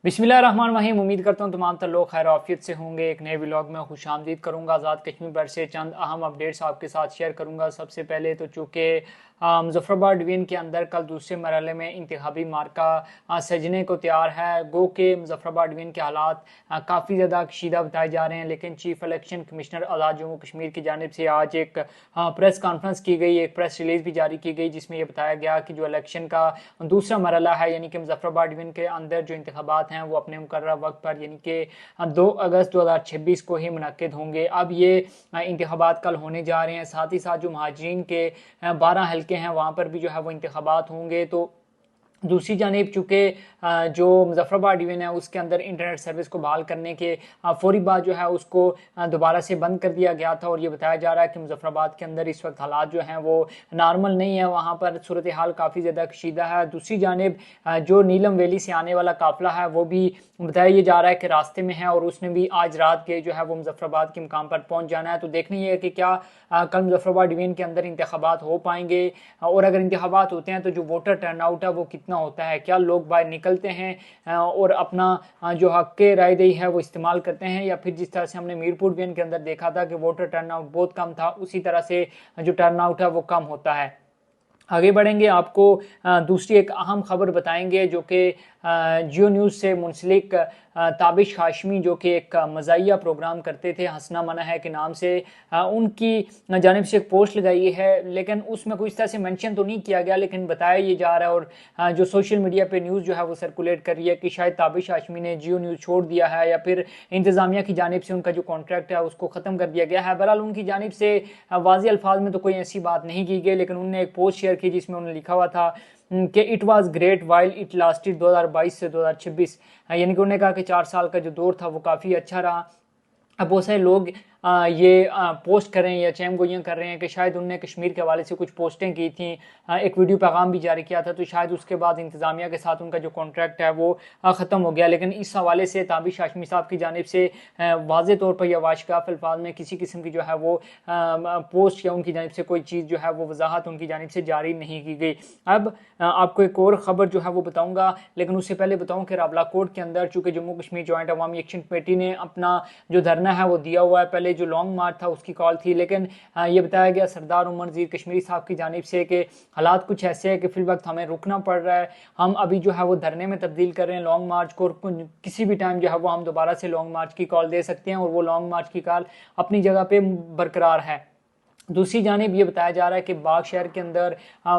बिस्मिल्लाहिर्रहमानिर्रहीम। उम्मीद करता हूँ तमाम तर लोग खैर आफियत से होंगे। एक नए व्लॉग में खुशामदीद करूँगा। आज़ाद कश्मीर पर से चंद अहम अपडेट्स आपके साथ शेयर करूँगा। सबसे पहले तो चूँकि मुजफ्फराबाद डिवीज़न के अंदर कल दूसरे मरहले में इंतखाबी मार्का सजने को तैयार है। गो के मुजफ्फराबाद डिवीज़न के हालात काफ़ी ज़्यादा कशीदा बताए जा रहे हैं, लेकिन चीफ इलेक्शन कमिश्नर आज़ाद जम्मू कश्मीर की जानिब से आज एक प्रेस कॉन्फ्रेंस की गई, एक प्रेस रिलीज़ भी जारी की गई, जिसमें यह बताया गया कि जो इलेक्शन का दूसरा मरहला है, यानी कि मुजफ्फराबाद डिवीज़न के अंदर जो इंतखाबात हैं वो अपने मुकर्रर वक्त पर यानी कि 2 अगस्त 2026 को ही मुनक्किद होंगे। अब ये इंतखाबात कल होने जा रहे हैं। साथ ही साथ जो महाजरीन के 12 हल्के हैं वहाँ पर भी जो है वो इंतखाबात होंगे। तो दूसरी जानिब चूँकि जो मुजफ्फराबाद डिवीज़न है उसके अंदर इंटरनेट सर्विस को बहाल करने के फौरी बाद जो है उसको दोबारा से बंद कर दिया गया था, और ये बताया जा रहा है कि मुजफ्फराबाद के अंदर इस वक्त हालात जो हैं वो नॉर्मल नहीं है, वहाँ पर सूरत हाल काफ़ी ज़्यादा कशीदा है। दूसरी जानिब जो नीलम वैली से आने वाला काफ़िला है वो भी बताया जा रहा है कि रास्ते में है, और उसने भी आज रात के जो है वो मुजफ्फराबाद के मुकाम पर पहुँच जाना है। तो देखना ये है कि क्या कल मुजफ्फराबाद डिवीज़न के अंदर इंतखाबात हो पाएंगे, और अगर इंतखाबात होते हैं तो जो वोटर टर्नआउट है वो कितना होता है, क्या लोग बाहर निकलते हैं और अपना जो हक के राय दही है वो इस्तेमाल करते हैं, या फिर जिस तरह से हमने मीरपुर डिवीज़न के अंदर देखा था कि वोटर टर्नआउट बहुत कम था, उसी तरह से जो टर्नआउट है वो कम होता है। आगे बढ़ेंगे, आपको दूसरी एक अहम खबर बताएंगे जो कि जियो न्यूज़ से मुंसलिक ताबिश हाशमी, जो कि एक मज़ाहिया प्रोग्राम करते थे हंसना मना है के नाम से, उनकी जानिब से एक पोस्ट लगाई है, लेकिन उसमें कोई इस तरह से मेंशन तो नहीं किया गया, लेकिन बताया ये जा रहा है और जो सोशल मीडिया पे न्यूज़ जो है वो सर्कुलेट कर रही है कि शायद ताबिश हाशमी ने जियो न्यूज़ छोड़ दिया है, या फिर इंतज़ामिया की जानिब से उनका जो कॉन्ट्रैक्ट है उसको ख़त्म कर दिया गया है। बहरहाल उनकी जानिब से वाज़ी अल्फाज में तो कोई ऐसी बात नहीं की गई, लेकिन उन्होंने एक पोस्ट शेयर की जिसमें उन्होंने लिखा हुआ था कि it was great while it lasted 2022 से 2026, यानी कि उन्होंने कहा कि 4 साल का जो दौर था वो काफ़ी अच्छा रहा। अब बहुत सारे लोग ये पोस्ट कर रहे हैं या चैमगोइयाँ कर रहे हैं कि शायद उनने कश्मीर के हवाले से कुछ पोस्टें की थी, एक वीडियो पैगाम भी जारी किया था, तो शायद उसके बाद इंतज़ामिया के साथ उनका जो कॉन्ट्रैक्ट है वो ख़त्म हो गया। लेकिन इस हवाले से ताबिश हाशमी साहब की जानिब से वाज़े तौर पर या वाशकाफ अल्फाज में किसी किस्म की जो है वो पोस्ट या उनकी जानिब से कोई चीज़ जो है वो वजाहत उनकी जानिब से जारी नहीं की गई। अब आपको एक और ख़बर जो है वो बताऊँगा, लेकिन उससे पहले बताऊँ कि रावलाकोट के अंदर चूँकि जम्मू कश्मीर जॉइंट अवामी एक्शन कमेटी ने अपना जो धरना है वो दिया हुआ है, पहले जो लॉन्ग मार्च था उसकी कॉल थी, लेकिन ये बताया गया सरदार उमर नज़ीर कश्मीरी साहब की जानिब से कि हालात कुछ ऐसे है कि फिल वक्त हमें रुकना पड़ रहा है, हम अभी जो है वो धरने में तब्दील कर रहे हैं लॉन्ग मार्च को, किसी भी टाइम जो है वो हम दोबारा से लॉन्ग मार्च की कॉल दे सकते हैं, और वो लॉन्ग मार्च की कॉल अपनी जगह पे बरकरार है। दूसरी जानिब ये बताया जा रहा है कि बाग शहर के अंदर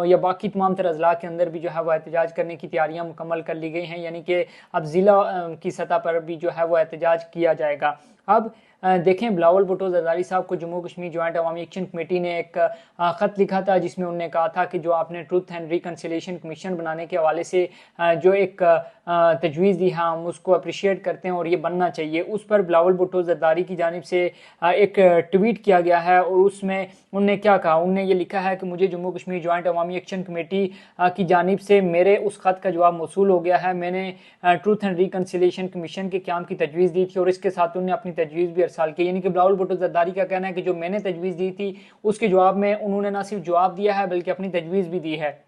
या बाकी तमाम तर अजला के अंदर भी जो है वो एहतजाज करने की तैयारियां मुकम्मल कर ली गई हैं, यानी कि अब ज़िला की सतह पर भी जो है वो एहतजाज किया जाएगा। अब देखें, बिलावल भुट्टो जरदारी साहब को जम्मू कश्मीर जॉइंट अवामी एक्शन कमेटी ने एक ख़त लिखा था, जिसमें उन्होंने कहा था कि जो आपने ट्रुथ एंड रिकन्सिलिएशन कमीशन बनाने के हवाले से जो एक तजवीज़ दी है हम उसको अप्रिशिएट करते हैं और ये बनना चाहिए। उस पर बिलावल भुट्टो जरदारी की जानिब से एक ट्वीट किया गया है, और उसमें उनने क्या कहा, उनने ये लिखा है कि मुझे जम्मू कश्मीर जॉइंट अवामी एक्शन कमेटी की जानिब से मेरे उस ख़त का जवाब मौसूल हो गया है। मैंने ट्रूथ एंड रिकन्सिलिएशन कमीशन के क़याम की तजवीज़ दी थी, और इसके साथ उन्होंने अपनी तजवीज़ भी अरसाल की। यानी कि बिलावल भुट्टो जरदारी का कहना है कि जो मैंने तजवीज़ दी थी उसके जवाब में उन्होंने ना सिर्फ जवाब दिया है बल्कि अपनी तजवीज़ भी दी है।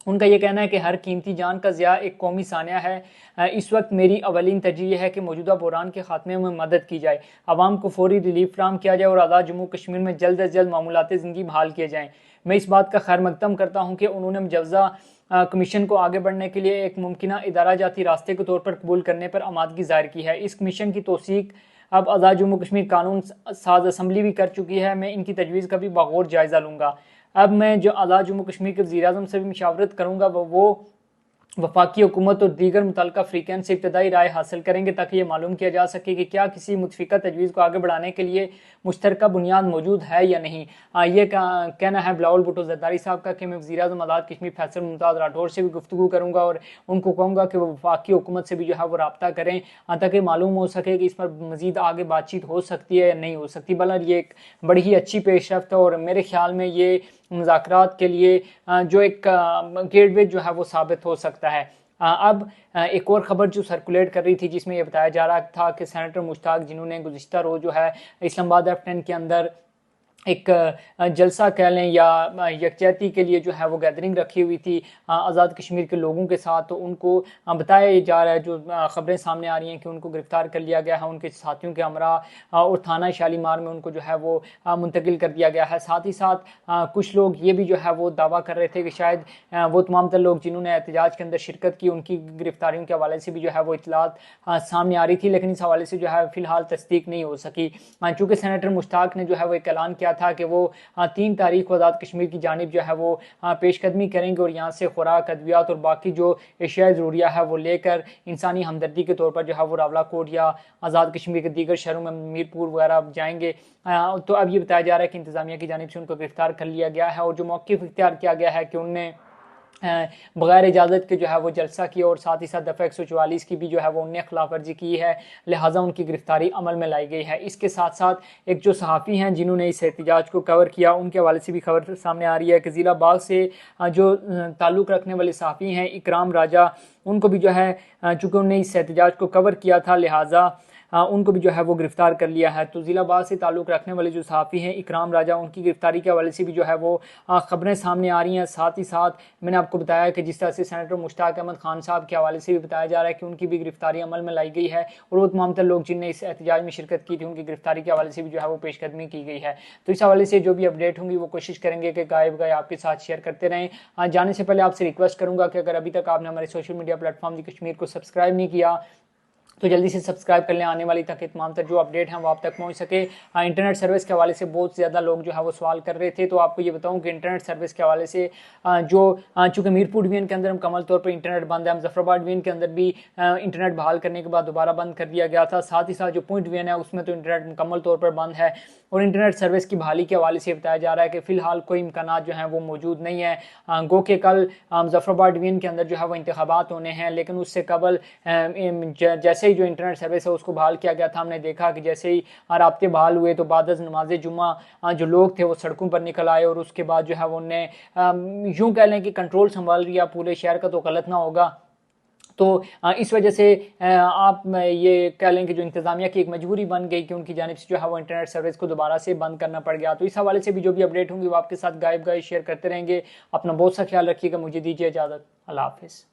उनका यह कहना है कि हर कीमती जान का ज़िया एक कौमी सानिया है। इस वक्त मेरी अवलिन तरजीह है कि मौजूदा बहरान के खात्मे में मदद की जाए, आवाम को फौरी रिलीफ फ्राहम किया जाए और आज़ाद जम्मू कश्मीर में जल्द अज जल्द मामूलात ज़िंदगी बहाल किए जाएँ। मैं इस बात का खैर मकदम करता हूँ कि उन्होंने मुजवज़ा कमीशन को आगे बढ़ने के लिए एक मुमकिन इदारा जाती रास्ते के तौर पर कबूल करने पर आमादगी ज़ाहिर की है। इस कमीशन की तौसीक अब आज़ाद जम्मू कश्मीर कानून साज असम्बली भी कर चुकी है। मैं इनकी तजवीज़ का भी बगौर जायज़ा लूँगा। अब मैं जो आज़ाद जम्मू कश्मीर के वज़ीर आज़म से भी मशावरत करूँगा वो वफाकी हुकूमत और दीगर मुतल्लिका अफ्रीकन से इब्तदाई राय हासिल करेंगे, ताकि ये मालूम किया जा सके कि क्या किसी मुतफ़िका तजवीज़ को आगे बढ़ाने के लिए मुश्तरका बुनियाद मौजूद है या नहीं। ये कहना है बिलावल भुट्टो जरदारी साहब का कि मैं वज़ीर आज़म आज़ाद कश्मीर फैसल मुमताज़ राठौर से भी गुफ्तगू करूँगा, और उनको कहूँगा कि वो वफाकी हुकूमत से भी जो है वो रब्ता करें, ताकि मालूम हो सके कि इस पर मज़ीद आगे बातचीत हो सकती है या नहीं हो सकती। बल्कि ये एक बड़ी ही अच्छी पेशरफ्त है, और मेरे ख्याल में ये मुज़ाकरात के लिए जो एक गेटवे जो है वो साबित हो सकता है। अब एक और ख़बर जो सर्कुलेट कर रही थी जिसमें यह बताया जा रहा था कि सेनेटर मुश्ताक, जिन्होंने गुज़िश्ता रोज़ जो है इस्लामाबाद F10 के अंदर एक जलसा कह लें या यकजहती के लिए जो है वो गैदरिंग रखी हुई थी आज़ाद कश्मीर के लोगों के साथ। तो उनको बताया जा रहा है, जो ख़बरें सामने आ रही हैं कि उनको गिरफ़्तार कर लिया गया है, उनके साथियों के हमरा और थाना शालीमार में उनको जो है वो मुंतकिल कर दिया गया है। साथ ही साथ कुछ लोग ये भी जो है वो दावा कर रहे थे कि शायद वो तमाम तर लोग जिन्होंने एहतजाज के अंदर शिरकत की उनकी गिरफ्तारियों के हवाले से भी जो है वो इतलात सामने आ रही थी, लेकिन इस हवाले से जो है फ़िलहाल तस्दीक नहीं हो सकी। चूँकि सेनेटर मुश्ताक ने जो है वो एक ऐलान किया था कि वो 3 तारीख को आज़ाद कश्मीर की जानिब जो है वो पेशकदमी करेंगे और यहाँ से खुराक, अद्वियात और बाकी जो एशिया ज़रूरिया है वो लेकर इंसानी हमदर्दी के तौर पर जो है वो रावलाकोट या आज़ाद कश्मीर के दीगर शहरों में मीरपुर वगैरह जाएंगे। तो अब ये बताया जा रहा है कि इंतज़ामिया की जानिब से उनको गिरफ्तार कर लिया गया है और जो मौक़िफ़ इख्तियार किया गया है कि उनने बगैर इजाज़त के जो है वो जलसा किया और साथ ही साथ दफ़ा 144 की भी जो है वो उनने खिलाफ वर्जी की है, लिहाजा उनकी गिरफ्तारी अमल में लाई गई है। इसके साथ साथ एक जो सहाफ़ी हैं जिन्होंने इस एहतजाज को कवर किया, उनके हवाले से भी खबर सामने आ रही है कि ज़िला बाग से जो ताल्लुक़ रखने वाले सहाफ़ी हैं इकराम राजा, उनको भी जो है चूँकि उन्होंने इस एहतजाज को कवर किया था, लिहाजा उनको भी जो है वो गिरफ्तार कर लिया है। तो ज़िला बाग से ताल्लुक़ रखने वाले जो सहाफ़ी हैं इकराम राजा, उनकी गिरफ्तारी के हवाले से भी जो है वो ख़बरें सामने आ रही हैं। साथ ही साथ मैंने आपको बताया कि जिस तरह से सेनेटर मुश्ताक अहमद खान साहब के हवाले से भी बताया जा रहा है कि उनकी भी गिरफ्तारी अमल में लाई गई है और वो तमाम तर लोग जिनने इस एहतजाज में शिरकत की थी उनकी गिरफ्तारी के हवाले से भी जो है वो पेशकदमी की गई है। तो इस हवाले से जो भी अपडेट होंगी वो कोशिश करेंगे कि गायब गए आपके साथ शेयर करते रहें। जाने से पहले आपसे रिक्वेस्ट करूँगा कि अगर अभी तक आपने हमारे सोशल मीडिया प्लेटफॉर्म दी कश्मीर को सब्सक्राइब नहीं किया तो जल्दी से सब्सक्राइब कर लें, आने वाली ताकि तमाम तर जो अपडेट हैं वो आप तक पहुंच सके। इंटरनेट सर्विस के हवाले से बहुत ज़्यादा लोग जो है वो सवाल कर रहे थे, तो आपको ये बताऊं कि इंटरनेट सर्विस के हवाले से चूँकि मीरपुर डिवीजन के अंदर मुकम्मल तौर पर इंटरनेट बंद है, मुजफ्फराबाद डिवीजन के अंदर भी इंटरनेट बहाल करने के बाद दोबारा बंद कर दिया गया था। साथ ही साथ जो पुंछ डिवीजन है उसमें तो इंटरनेट मुकम्मल तौर पर बंद है और इंटरनेट सर्विस की बहाली के हवाले से बताया जा रहा है कि फ़िलहाल कोई इम्कान जो हैं वो मौजूद नहीं है। गो के कल मुजफ्फराबाद डिवीजन के अंदर जो है वो इंतखाबात होने हैं, लेकिन उससे कबल जैसे ही जो इंटरनेट सर्विस है उसको बहाल किया गया था, हमने देखा कि जैसे ही राब्ते बहाल हुए तो बाद नमाज जुम्मा जो लोग थे वो सड़कों पर निकल आए और उसके बाद जो है वो उन्हें यूँ कह लें कि कंट्रोल संभाल लिया पूरे शहर का, तो गलत ना होगा। तो इस वजह से आप ये कह लें कि जो इंतज़ामिया की एक मजबूरी बन गई कि उनकी जानिब से जो है वो इंटरनेट सर्विस को दोबारा से बंद करना पड़ गया। तो इस हवाले से भी जो भी अपडेट होंगी वो आपके साथ गायब शेयर करते रहेंगे। अपना बहुत सा ख्याल रखिएगा। मुझे दीजिए इजाज़त। अल्लाह हाफ़िज़।